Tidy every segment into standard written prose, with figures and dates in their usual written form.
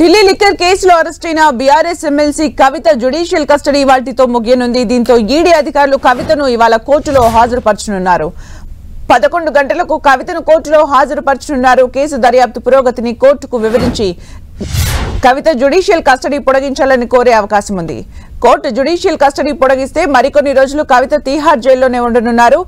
Delhi liquor కేసులో arrest అయిన BRS MLC కవిత judicial custody ఇవాల్టితో ముగియనుంది. దీంతో ఈడీ అధికారులు కవితను ఇవాళ కోర్టులో హాజరుపరచనున్నారు. 11 గంటలకు కవితను కోర్టులో హాజరుపరచనున్నారు. కేసు దర్యాప్తు పురోగతిని కోర్టుకు వివరించి కవిత జ్యుడిషియల్ కస్టడీ పొడిగించాలని కోరే అవకాశం ఉంది. కోర్టు జ్యుడిషియల్ కస్టడీ పొడిగిస్తే మరికొన్ని రోజులు కవిత తీహార్ జైల్లోనే ఉండనున్నారు.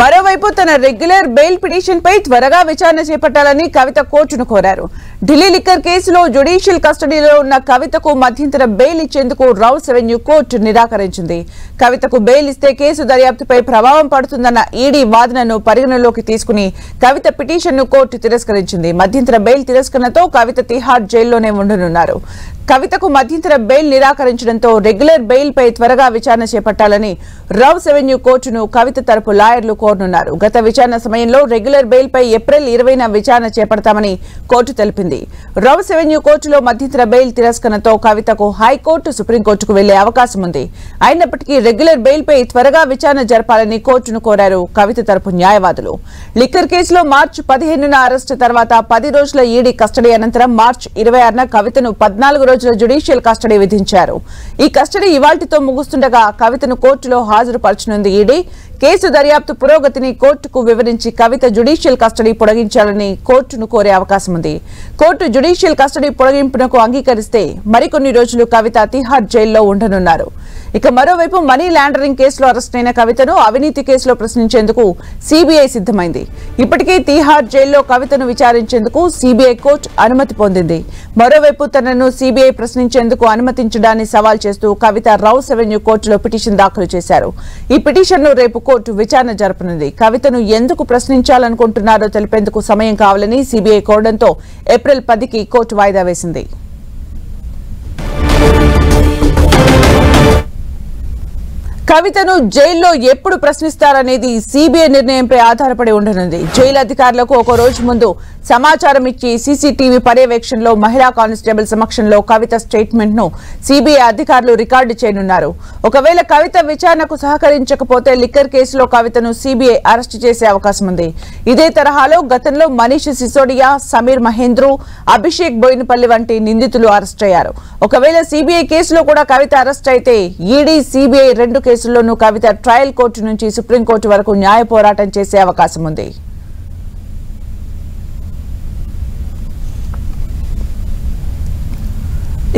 మరోవైపు తన రెగ్యులర్ బెయిల్ పిటిషన్ పై త్వరగా విచారణ చేపట్టాలని కవిత కోర్టును కోరారు. ఢిల్లీ లిక్కర్ కేసులో జ్యుడిషియల్ కస్టడీలో ఉన్న కవితకు మధ్యంతర బెయిల్ ఇచ్చేందుకు రౌస్ రెవెన్యూ కోర్టు నిరాకరించింది. కవితకు బెయిల్ ఇస్తే కేసు దర్యాప్తుపై ప్రభావం పడుతుందన్న ఈడీ వాదనను పరిగణలోకి తీసుకుని కవిత పిటిషన్ను కోర్టు తిరస్కరించింది. మధ్యంతర బెయిల్ తిరస్కరణతో కవిత తిహార్ జైల్లోనే ఉండనున్నారు. కవితకు మధ్యంతర బెయిల్ నిరాకరించడంతో రెగ్యులర్ బెయిల్ పై త్వరగా విచారణ చేపట్టాలని రౌస్ రెవెన్యూ కోర్టును కవిత తరపు లాయర్లు కోరనున్నారు. గత విచారణ సమయంలో రెగ్యులర్ బెయిల్ పై ఏప్రిల్ 20న విచారణ చేపడతామని కోర్టు తెలిపింది. రౌస్ రెవెన్యూ కోర్టులో మధ్యంతర బెయిల్ తిరస్కరణతో కవితకు హైకోర్టు, సుప్రీంకోర్టుకు వెళ్లే అవకాశం ఉంది. అయినప్పటికీ రెగ్యులర్ బెయిల్ పై త్వరగా విచారణ జరపాలని కోర్టును కోరారు కవిత తరపు న్యాయవాదులు. లిక్కర్ కేసులో మార్చి 15న అరెస్టు తర్వాత 10 రోజుల ఈడీ కస్టడీ అనంతరం మార్చి 26న కవితను 14 రోజుల జ్యుడిషియల్ కస్టడీ విధించారు. ఈ కస్టడీ ఇవాల్టితో ముగుస్తుండగా కవితను కోర్టులో హాజరుపరచనుంది ఈడీ. కేసు దర్యాప్తు పురోగతిని కోర్టుకు వివరించి కవిత జ్యుడిషియల్ కస్టడీ పొడిగించాలని కోర్టును కోరే అవకాశం ఉంది. కోర్టు జ్యుడిషియల్ కస్టడీ పొడిగింపునకు అంగీకరిస్తే మరికొన్ని రోజులు కవిత తిహార్ జైల్లో ఉండనున్నారు. ఇక మరోవైపు మనీ లాండరింగ్ కేసులో అరెస్టైన కవితను అవినీతి కేసులో ప్రశ్నించేందుకు సిబిఐ సిద్ధమైంది. ఇప్పటికే తిహార్ జైల్లో కవితను విచారించేందుకు సిబిఐ కోర్టు అనుమతి పొందింది. మరోవైపు తనను సిబిఐ ప్రశ్నించేందుకు అనుమతించడాన్ని సవాల్ చేస్తూ కవిత రౌస్ రెవెన్యూ కోర్టులో పిటిషన్ దాఖలు చేశారు. ఈ పిటిషన్ను రేపు కోర్టు విచారణ జరపనుంది. కవితను ఎందుకు ప్రశ్నించాలనుకుంటున్నారో తెలిపేందుకు సమయం కావాలని సిబిఐ కోరడంతో ఏప్రిల్ 10కి కోర్టు వాయిదా వేసింది. కవితను జైల్లో ఎప్పుడు ప్రశ్నిస్తారనేది సిబిఐ నిర్ణయంపై ఆధారపడి ఉండనుంది. జైలు అధికారులకు ఒక రోజు ముందు సమాచారం ఇచ్చి సీసీటీవీ పర్యవేక్షణలో మహిళా కానిస్టేబుల్ సమక్షంలో కవిత స్టేట్మెంట్ ను సిబిఐ అధికారులు రికార్డు చేయనున్నారు. ఒకవేళ కవిత విచారణకు సహకరించకపోతే లిక్కర్ కేసులో కవితను సిబిఐ అరెస్టు చేసే అవకాశం ఉంది. ఇదే తరహాలో గతంలో మనీష్ సిసోడియా, సమీర్ మహేంద్రు, అభిషేక్ బోయినపల్లి వంటి నిందితులు అరెస్ట్ అయ్యారు. ఒకవేళ సిబిఐ కేసులో కూడా కవిత అరెస్ట్ అయితే ఈడీ, సిబిఐ రెండు కేసుల్లోనూ కవిత ట్రయల్ కోర్టు నుంచి సుప్రీంకోర్టు వరకు న్యాయ పోరాటం చేసే అవకాశం ఉంది.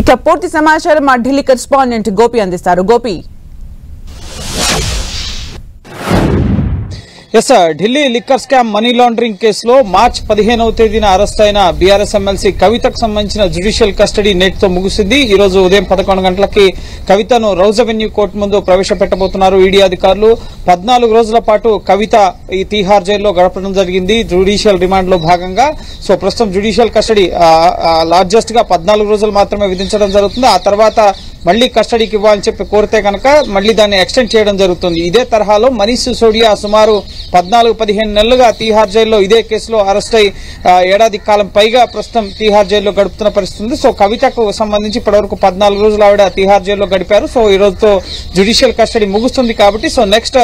ఇక పూర్తి సమాచారం మా ఢిల్లీ కరెస్పాండెంట్ గోపి అందిస్తారు. Gopi, Delhi liquor scam money laundering కేసులో మార్చి 15వ తేదీన అరెస్ట్ అయిన బీఆర్ఎస్ ఎమ్మెల్సీ కవితకు సంబంధించిన జ్యుడిషియల్ కస్టడీ నేటితో ముగిసింది. ఈ రోజు ఉదయం 11 గంటలకి కవితను రౌస్ రెవెన్యూ కోర్టు ముందు ప్రవేశపెట్టబోతున్నారు ఈడీ అధికారులు. 14 రోజుల పాటు కవిత ఈ తిహార్ జైల్లో గడపడం జరిగింది జ్యుడిషియల్ రిమాండ్ లో భాగంగా. సో ప్రస్తుతం జ్యుడిషియల్ కస్టడీ లార్జెస్ట్ గా 14 రోజులు మాత్రమే విధించడం జరుగుతుంది. ఆ తర్వాత మళ్లీ కస్టడీకి ఇవ్వాలని చెప్పి కోరితే కనుక మళ్లీ దాన్ని ఎక్స్టెండ్ చేయడం జరుగుతుంది. ఇదే తరహాలో మనీష్ సిసోడియా సుమారు 14-15 నెలలుగా తిహార్ జైల్లో ఇదే కేసులో అరెస్ట్ అయి ఏడాది కాలం పైగా ప్రస్తుతం తిహార్ జైల్లో గడుపుతున్న పరిస్థితి ఉంది. సో కవితకు సంబంధించి ఇప్పటివరకు 14 రోజులు ఆవిడ తిహార్ జైల్లో గడిపారు. సో ఈ రోజుతో జ్యుడిషియల్ కస్టడీ ముగుస్తుంది కాబట్టి సో నెక్స్ట్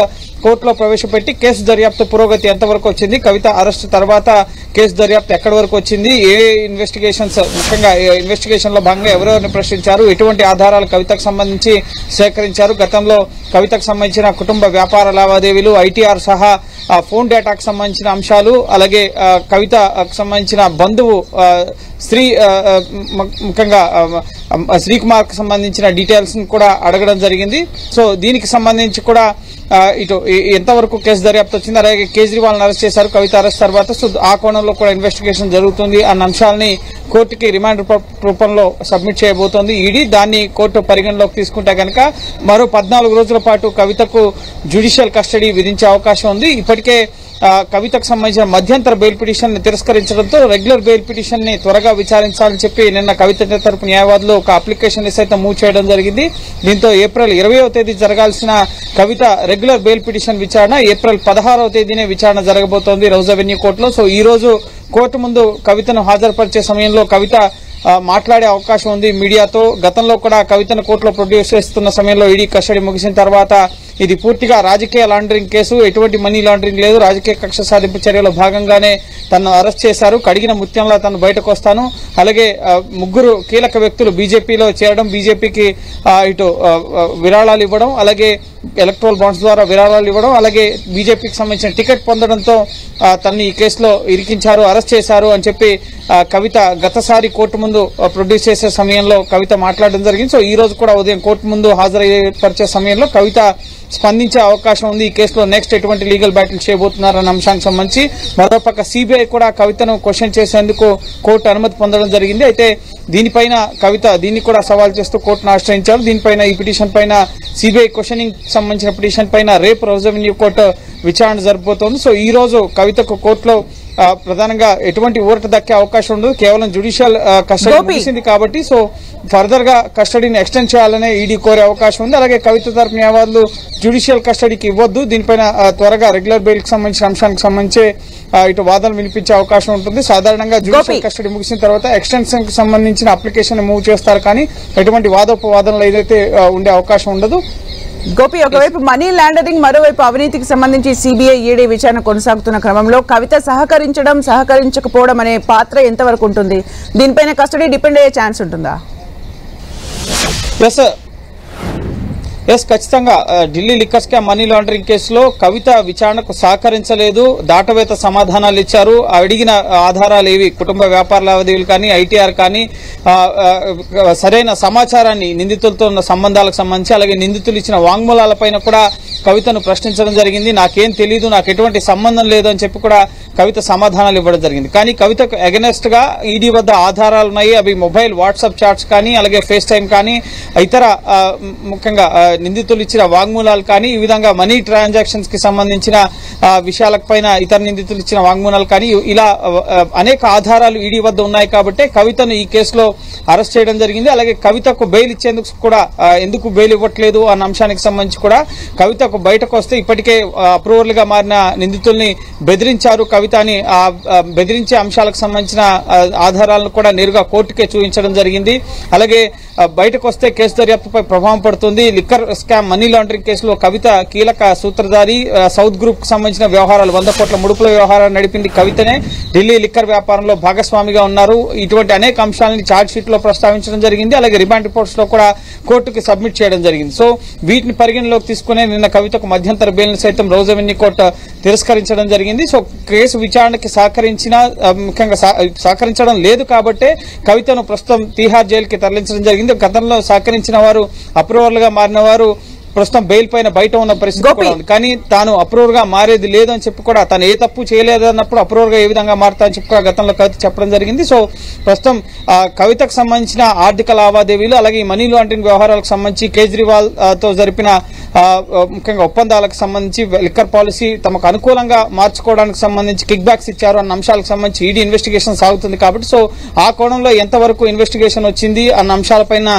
కోర్టులో ప్రవేశపెట్టి కేసు దర్యాప్తు పురోగతి ఎంతవరకు వచ్చింది, కవిత అరెస్ట్ తర్వాత కేసు దర్యాప్తు ఎక్కడి వరకు వచ్చింది, ఏ ఇన్వెస్టిగేషన్స్ ముఖ్యంగా ఇన్వెస్టిగేషన్ లో భాగంగా ఎవరెవరిని ప్రశ్నించారు, ఎటువంటి ఆధారాలు కవితకు సంబంధించి సేకరించారు, గతంలో కవితకు సంబంధించిన కుటుంబ వ్యాపార లావాదేవీలు, ఐటీఆర్ సహా ఫోన్ డేటాకు సంబంధించిన అంశాలు, అలాగే కవితకు సంబంధించిన బంధువు ముఖ్యంగా శ్రీకుమార్ కు సంబంధించిన డీటెయిల్స్ కూడా అడగడం జరిగింది. సో దీనికి సంబంధించి కూడా ఇటు ఎంతవరకు కేసు దర్యాప్తు వచ్చింది, అలాగే కేజ్రీవాల్ అరెస్ట్ చేశారు కవిత అరెస్ట్ తర్వాత. సో ఆ కోణంలో కూడా ఇన్వెస్టిగేషన్ జరుగుతుంది అన్న అంశాలని కోర్టుకి రిమాండ్ రూపంలో సబ్మిట్ చేయబోతోంది ఈడీ. దాన్ని కోర్టు పరిగణలోకి తీసుకుంటే కనుక మరో 14 రోజుల పాటు కవితకు జ్యుడిషియల్ కస్టడీ విధించే అవకాశం ఉంది. ఇప్పటికే కవితకు సంబంధించిన మధ్యంతర బెయిల్ పిటిషన్ ని తిరస్కరించడంతో రెగ్యులర్ బెయిల్ పిటిషన్ ని త్వరగా విచారించాలని చెప్పి నిన్న కవిత తరపు న్యాయవాదులు ఒక అప్లికేషన్ సైతం మూవ్ చేయడం జరిగింది. దీంతో ఏప్రిల్ 20వ తేదీ జరగాల్సిన కవిత రెగ్యులర్ బెయిల్ పిటిషన్ విచారణ ఏప్రిల్ 16వ తేదీనే విచారణ జరగబోతోంది రౌజ్ అవెన్యూ కోర్టులో. సో ఈ రోజు కోర్టు ముందు కవితను హాజరుపరిచే సమయంలో కవిత మాట్లాడే అవకాశం ఉంది మీడియాతో. గతంలో కూడా కవితను కోర్టులో ప్రొడ్యూస్ చేస్తున్న సమయంలో ఈడీ కస్టడీ ముగిసిన తర్వాత ఇది పూర్తిగా రాజకీయ లాండరింగ్ కేసు, ఎటువంటి మనీ లాండరింగ్ లేదు, రాజకీయ కక్ష సాధింపు చర్యలో భాగంగానే తను అరెస్ట్ చేశారు, కడిగిన ముత్యంలా తను బయటకు వస్తాను, అలాగే ముగ్గురు కీలక వ్యక్తులు బీజేపీలో చేరడం, బీజేపీకి ఇటు విరాళాలు ఇవ్వడం, అలాగే ఎలక్ట్రల్ బాండ్స్ ద్వారా విరాళాలు ఇవ్వడం, అలాగే బీజేపీకి సంబంధించిన టికెట్ పొందడంతో తనని ఈ కేసులో ఇరికించారు, అరెస్ట్ చేశారు అని చెప్పి కవిత గతసారి కోర్టు ముందు ప్రొడ్యూస్ చేసే సమయంలో కవిత మాట్లాడడం జరిగింది. సో ఈ రోజు కూడా ఉదయం కోర్టు ముందు హాజరయ్యే సమయంలో కవిత స్పందించే అవకాశం ఉంది. ఈ కేసులో నెక్స్ట్ ఎటువంటి లీగల్ బ్యాటిల్ చేయబోతున్నారన్న అంశానికి సంబంధించి మరోపక్క సిబిఐ కూడా కవితను క్వశ్చన్ చేసేందుకు కోర్టు అనుమతి పొందడం జరిగింది. అయితే దీనిపైన కవిత దీన్ని కూడా సవాల్ చేస్తూ కోర్టును ఆశ్రయించారు. దీనిపైన ఈ పిటిషన్ పైన సిబిఐ క్వశ్చనింగ్ సంబంధించిన పిటిషన్ పైన రేపు రౌజ్ అవెన్యూ కోర్టు విచారణ జరగబోతోంది. సో ఈ రోజు కవితకు కోర్టులో ప్రధానంగా ఎటువంటి ఊరట దక్కే అవకాశం ఉండదు, కేవలం జ్యుడిషియల్ కస్టడీ ముగిసింది కాబట్టి సో ఫర్దర్ గా కస్టడీని ఎక్స్టెండ్ చేయాలనే ఈడీ కోరే అవకాశం ఉంది. అలాగే కవిత తరపు న్యాయవాదులు జ్యుడిషియల్ కస్టడీకి ఇవ్వద్దు, దీనిపైన త్వరగా రెగ్యులర్ బెయిల్ కి సంబంధించిన అంశానికి సంబంధించి ఇటు వాదనలు వినిపించే అవకాశం ఉంటుంది. సాధారణంగా జ్యుడిషియల్ కస్టడీ ముగిసిన తర్వాత ఎక్స్టెన్షన్ కి సంబంధించిన అప్లికేషన్ మూవ్ చేస్తారు, కానీ ఎటువంటి వాదోపవాదనలు ఏదైతే ఉండే అవకాశం ఉండదు. గోపి, ఒకవైపు మనీ లాండరింగ్, మరోవైపు అవినీతికి సంబంధించి సిబిఐ ఈడీ విచారణ కొనసాగుతున్న క్రమంలో కవిత సహకరించకపోవడం అనే పాత్ర ఎంతవరకు ఉంటుంది? దీనిపైన కస్టడీ డిపెండ్ అయ్యే ఛాన్స్ ఉంటుందా? ఎస్, ఖచ్చితంగా Delhi liquor scam money laundering కేసులో కవిత విచారణకు సహకరించలేదు, దాటవేత సమాధానాలు ఇచ్చారు. అడిగిన ఆధారాలు ఏవి, కుటుంబ వ్యాపార లావాదేవీలు కానీ ఐటీఆర్ కానీ సరైన సమాచారాన్ని నిందితులతో ఉన్న సంబంధాలకు సంబంధించి, అలాగే నిందితులు ఇచ్చిన వాంగ్మూలాలపైన కూడా కవితను ప్రశ్నించడం జరిగింది. నాకేం తెలీదు, నాకు ఎటువంటి సంబంధం లేదు అని చెప్పి కూడా కవిత సమాధానాలు ఇవ్వడం జరిగింది. కానీ కవితకు అగెనెస్ట్ గా ఈడీ వద్ద ఆధారాలు ఉన్నాయి. అవి మొబైల్ వాట్సాప్ చాట్స్ కానీ, అలాగే ఫేస్ టైం కానీ, ఇతర ముఖ్యంగా నిందితులు ఇచ్చిన వాంగ్మూలాలు కానీ, ఈ విధంగా మనీ ట్రాన్సాక్షన్స్ కి సంబంధించిన విషయాలపైన ఇతర నిందితులు ఇచ్చిన వాంగ్మూలాలు కానీ, ఇలా అనేక ఆధారాలు ఈడీ వద్ద ఉన్నాయి కాబట్టి కవితను ఈ కేసులో అరెస్ట్ చేయడం జరిగింది. అలాగే కవితకు బెయిల్ ఇచ్చేందుకు కూడా ఎందుకు బెయిల్ ఇవ్వట్లేదు అన్న అంశానికి సంబంధించి కూడా కవితకు బయటకు వస్తే ఇప్పటికే అప్రూవర్లుగా మారిన నిందితుల్ని బెదిరించారు కవితని, బెదిరించే అంశాలకు సంబంధించిన ఆధారాలను కూడా నేరుగా కోర్టుకే చూపించడం జరిగింది. అలాగే బయటకు వస్తే కేసు దర్యాప్తుపై ప్రభావం పడుతుంది. లిక్కర్ స్కామ్ మనీ లాండరింగ్ కేసులో కవిత కీలక సూత్రధారి, సౌత్ గ్రూప్ కు సంబంధించిన వ్యవహారాలు 100 కోట్ల ముడుపుల వ్యవహారాలు నడిపింది కవితనే, ఢిల్లీ లిక్కర్ వ్యాపారంలో భాగస్వామిగా ఉన్నారు. ఇటువంటి అనేక అంశాలను ఛార్జ్ షీట్ లో ప్రస్తావించడం జరిగింది. అలాగే రిమాండ్ రిపోర్ట్స్ లో కూడా కోర్టుకి సబ్మిట్ చేయడం జరిగింది. సో వీటిని పరిగణలోకి తీసుకునే నిన్న కవితకు మధ్యంతర బెయిల్ సైతం రౌజ్ అవెన్యూ కోర్టు తిరస్కరించడం జరిగింది. సో కేసు విచారణకి ముఖ్యంగా సహకరించడం లేదు కాబట్టే కవితను ప్రస్తుతం తీహార్ జైలుకి తరలించడం జరిగింది. గతంలో సహకరించిన వారు, అప్రూవర్లుగా మారిన వారు ప్రస్తుతం బెయిల్ పైన బయట ఉన్న పరిస్థితి కూడా ఉంది. కానీ తాను అప్రూవర్ గా మారేది లేదు అని చెప్పి కూడా, తను ఏ తప్పు చేయలేదు అన్నప్పుడు అప్రూవర్ గా ఏ విధంగా మారుతా అని చెప్పి గతంలో కవిత చెప్పడం జరిగింది. సో ప్రస్తుతం కవితకు సంబంధించిన ఆర్థిక లావాదేవీలు, అలాగే ఈ మనీ లాండరింగ్ వ్యవహారాలకు సంబంధించి కేజ్రీవాల్ తో జరిపిన ముఖ్యంగా ఒప్పందాలకు సంబంధించి లిక్కర్ పాలసీ తమకు అనుకూలంగా మార్చుకోవడానికి సంబంధించి కిక్ బ్యాక్స్ ఇచ్చారు అన్న అంశాలకు సంబంధించి ఈడీ ఇన్వెస్టిగేషన్ సాగుతుంది కాబట్టి, సో ఆ కోణంలో ఎంతవరకు ఇన్వెస్టిగేషన్ వచ్చింది అన్న అంశాలపైన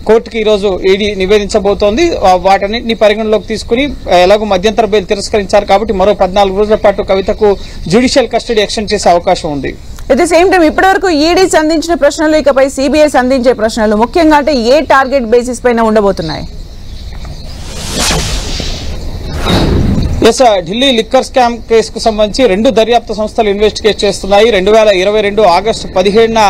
కోర్టుకి ఈ రోజు ఈడీ నివేదించబోతోంది. వాటన్నింటినీ పరిగణలోకి తీసుకుని ఎలాగో మధ్యంతర బెయిల్ తిరస్కరించారు కాబట్టి మరో 14 రోజుల పాటు కవితకు జ్యుడిషియల్ కస్టడీ ఎక్స్టెండ్ చేసే అవకాశం ఉంది. అట్ ది సేమ్ టైం ఇప్పటివరకు ఈడీ సంధించిన ప్రశ్నలు, ఇకపై సిబిఐ సంధించే ప్రశ్నలు ముఖ్యంగా అంటే ఏ టార్గెట్ బేసిస్ పైన ఉండబోతున్నాయి? ఢిల్లీ లిక్కర్ స్కామ్ కేసుకు సంబంధించి 2 దర్యాప్తు సంస్థలు ఇన్వెస్టిగేట్ చేస్తున్నాయి. 2022 ఆగస్టు 17న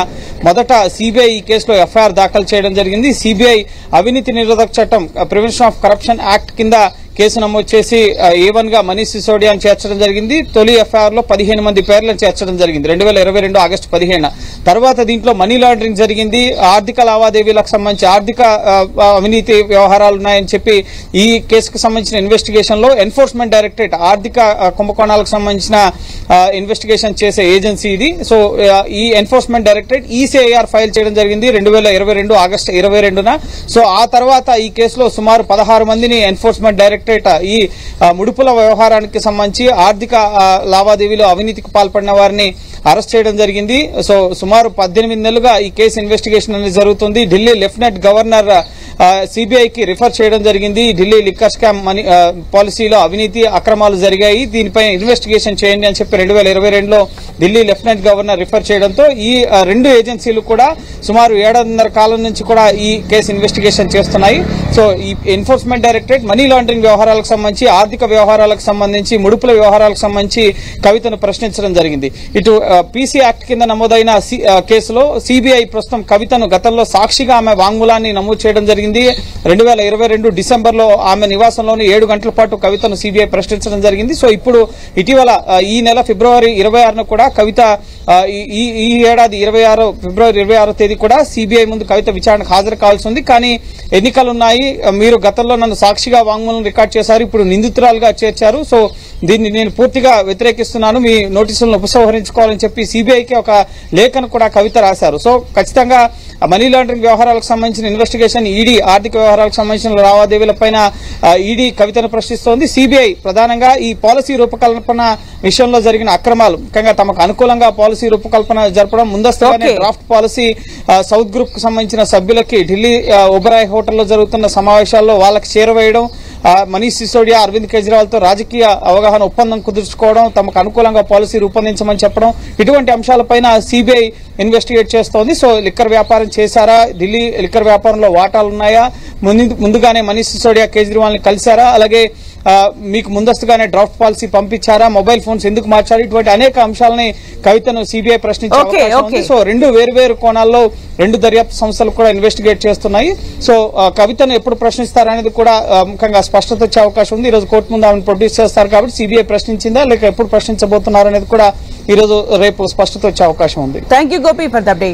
మొదట సిబిఐ ఈ కేసులో ఎఫ్ఐఆర్ దాఖలు చేయడం జరిగింది. సిబిఐ అవినీతి నిరోధక చట్టం, ప్రివెన్షన్ ఆఫ్ కరప్షన్ యాక్ట్ కింద కేసు నమోదు చేసి A1 గా మనీష్ సిసోడియాను చేర్చడం జరిగింది. తొలి ఎఫ్ఐఆర్ లో 15 మంది పేర్లను చేర్చడం జరిగింది 2022 ఆగస్టు 15న. తర్వాత దీంట్లో మనీ లాండరింగ్ జరిగింది, ఆర్థిక లావాదేవీలకు సంబంధించి ఆర్థిక అవినీతి వ్యవహారాలు ఉన్నాయని చెప్పి ఈ కేసుకు సంబంధించిన ఇన్వెస్టిగేషన్ లో ఎన్ఫోర్స్మెంట్ డైరెక్టరేట్, ఆర్థిక కుంభకోణాలకు సంబంధించిన ఇన్వెస్టిగేషన్ చేసే ఏజెన్సీ ఇది. సో ఈ ఎన్ఫోర్స్మెంట్ డైరెక్టరేట్ ఈసీఐఆర్ ఫైల్ చేయడం జరిగింది 2022 ఆగస్టు 22న. సో ఆ తర్వాత ఈ కేసులో సుమారు 16 మందిని ఎన్ఫోర్స్మెంట్ డైరెక్టరేట్ డైరెక్టరేట్ ఈ ముడుపుల వ్యవహారానికి సంబంధించి ఆర్థిక లావాదేవీలో అవినీతికి పాల్పడిన వారిని అరెస్ట్ చేయడం జరిగింది. సో సుమారు 18 నెలలుగా ఈ కేసు ఇన్వెస్టిగేషన్ అనేది జరుగుతుంది. ఢిల్లీ లెఫ్టినెంట్ గవర్నర్ సిబిఐకి రిఫర్ చేయడం జరిగింది. ఢిల్లీ లిక్కర్ స్కామ్ మనీ పాలసీలో అవినీతి అక్రమాలు జరిగాయి, దీనిపై ఇన్వెస్టిగేషన్ చేయండి అని చెప్పి 2022లో ఢిల్లీ లెఫ్టినెంట్ గవర్నర్ రిఫర్ చేయడంతో ఈ రెండు ఏజెన్సీలు కూడా సుమారు 7.5 కాలం నుంచి కూడా ఈ కేసు ఇన్వెస్టిగేషన్ చేస్తున్నాయి. సో ఈ ఎన్ఫోర్స్మెంట్ డైరెక్టరేట్ మనీ లాండరింగ్ వ్యవహారాలకు సంబంధించి, ఆర్థిక వ్యవహారాలకు సంబంధించి, ముడుపుల వ్యవహారాలకు సంబంధించి కవితను ప్రశ్నించడం జరిగింది. ఇటు పీసీ యాక్ట్ కింద నమోదైన కేసులో సిబిఐ ప్రస్తుతం కవితను గతంలో సాక్షిగా ఆమె వాంగ్మూలాన్ని నమోదు చేయడం జరిగింది. 2022 డిసెంబర్లో ఆమె నివాసంలోని 7 గంటల పాటు కవితను సిబిఐ ప్రశ్నించడం జరిగింది. సో ఇప్పుడు ఇటీవల ఈ నెల ఫిబ్రవరి 26న కూడా కవిత ఈ ఏడాది ఫిబ్రవరి 26వ తేదీ కూడా సిబిఐ ముందు కవిత విచారణకు హాజరు కావాల్సి ఉంది. కానీ ఎన్నికలున్నాయి, మీరు గతంలో నన్ను సాక్షిగా వాంగ్మూలం రికార్డ్ చేశారు, ఇప్పుడు నిందితురాలుగా చేర్చారు, సో దీన్ని నేను పూర్తిగా వ్యతిరేకిస్తున్నాను, మీ నోటీసులను ఉపసంహరించుకోవాలని చెప్పి సిబిఐకి ఒక లేఖను కూడా కవిత రాశారు. సో ఖచ్చితంగా మనీ లాండరింగ్ వ్యవహారాలకు సంబంధించిన ఇన్వెస్టిగేషన్, ఈడీ ఆర్థిక వ్యవహారాలకు సంబంధించిన లావాదేవీలపైన ఈడీ కవితను ప్రశ్నిస్తోంది. సిబిఐ ప్రధానంగా ఈ పాలసీ రూపకల్పన విషయంలో జరిగిన అక్రమాలు, ముఖ్యంగా తమకు అనుకూలంగా పాలసీ రూపకల్పన జరపడం, ముందస్తుగానే డ్రాఫ్ట్ పాలసీ సౌత్ గ్రూప్ కు సంబంధించిన సభ్యులకి ఢిల్లీ ఒబరాయ్ హోటల్లో జరుగుతున్న సమావేశాల్లో వాళ్ళకి చేరవేయడం, మనీష్ సిసోడియా, అరవింద్ కేజ్రీవాల్ తో రాజకీయ అవగాహన ఒప్పందం కుదుర్చుకోవడం, తమకు అనుకూలంగా పాలసీ రూపొందించమని చెప్పడం, ఇటువంటి అంశాలపైన సిబిఐ ఇన్వెస్టిగేట్ చేస్తోంది. సో లిక్కర్ వ్యాపారం చేశారా, ఢిల్లీ లిక్కర్ వ్యాపారంలో వాటాలున్నాయా, ముందుగానే మనీష్ సిసోడియా కేజ్రీవాల్ ని కలిశారా, అలాగే మీకు ముందస్తుగానే డ్రాఫ్ట్ పాలసీ పంపించారా, మొబైల్ ఫోన్స్ ఎందుకు మార్చారు, ఇటువంటి అనేక అంశాలని కవితను సిబిఐ ప్రశ్నించే అవకాశం ఉంది. సో రెండు వేరు కోణాల్లో రెండు దర్యాప్తు సంస్థలు కూడా ఇన్వెస్టిగేట్ చేస్తున్నాయి. సో కవితను ఎప్పుడు ప్రశ్నిస్తారనేది కూడా ముఖ్యంగా స్పష్టత వచ్చే అవకాశం ఉంది. ఈ రోజు కోర్టు ముందు ఆమెను ప్రొడ్యూస్ చేస్తారు కాబట్టి సిబిఐ ప్రశ్నించిందా లేక ఎప్పుడు ప్రశ్నించబోతున్నారు అనేది కూడా ఈ రోజు రేపు స్పష్టత వచ్చే అవకాశం ఉంది. Thank you Gopi for the update.